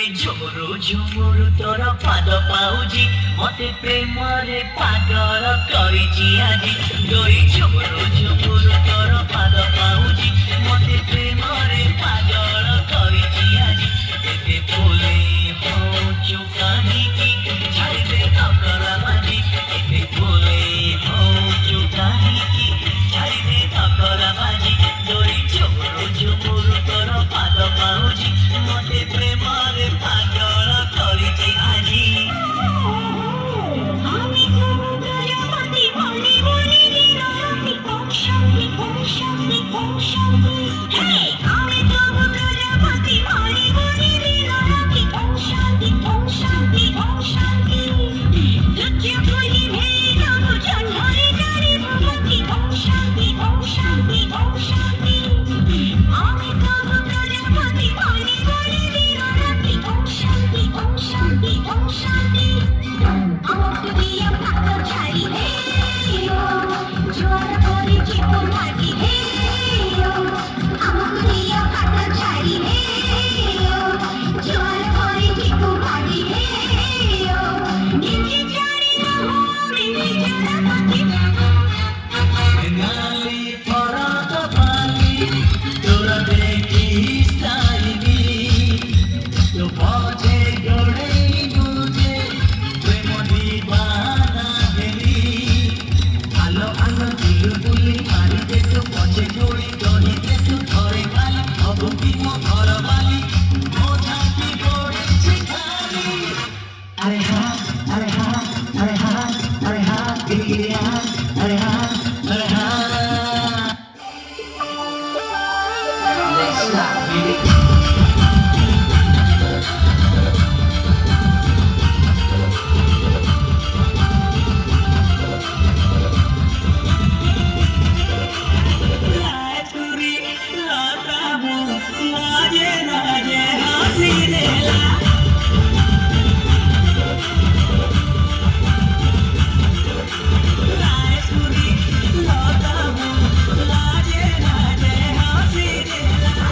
ଝୁମୁରୁ ଝୁମୁରୁ ତୋର ପାଦ ପାଉଜି ମତେ ପ୍ରେମରେ ପାଗଳ କରିଛି ଆଜି ଡୋରି ଝୁମୁରୁ ଝୁମୁରୁ ତୋର ପାଦ ପାଉଜି ମତେ ପ୍ରେମରେ ପାଗଳ କରିଛି ଆଜି ଏତେ ଫୁଲେ ହଉଛୁ କାହିଁକି ଛାଡ଼ିଦେ ଠକରା ବାଜି ଏତେ ଫୁଲେ ହଉଛୁ କାହିଁକି ଛାଡ଼ିଦେ ଠକରା ବାଜି ଡୋରି ଝୁମୁରୁ ଝୁମୁରୁ ତୋର ପାଦ ପାଉଜି ମତେ ପ୍ରେମରେ ପାଗଳ କରିଛି ଆଜି আমি সমুদ্র পথে বলি বলি দিনরাতি ওম শান্তি ওম শান্তি ওম শান্তি হে আমি সমুদ্র পথে বলি বলি দিনরাতি ওম শান্তি ওম শান্তি ওম শান্তি লজ্জা বলি হে যাব জন্মরে জারি ভগতি ওম শান্তি ওম শান্তি ওম শান্তি আমি সমুদ্র পথে বলি বলি দিনরাতি ওম শান্তি ওম শান্তি ওম শান্তি আমাকে দিয়া পাতা ছাড়ি হে জোয়ার করে জীবন মাটি হে আমাকে দিয়া পাতা ছাড়ি হে জোয়ার করে জীবন মাটি হে নিজে জানি না আমি নিজের মাটি নালি পরাত পালি তোরা দেখিস চাইবি তো পথে গড়েই বুঝে প্রেম দিবানা হেলি আলো আলো বুলবুলি মারিতে তো পথে গড়ি গড়িতে তো ধরে গালি অবকিম ঘর বালি মোঝাটি গড়েছে খালি আরে হা আরে হা আরে হা আরে হা গিরি গিরি হা আরে হা আরে হা Let's stop, baby. Laturi, latamu, laje laje hasilela. Laturi, latamu, laje laje hasilela.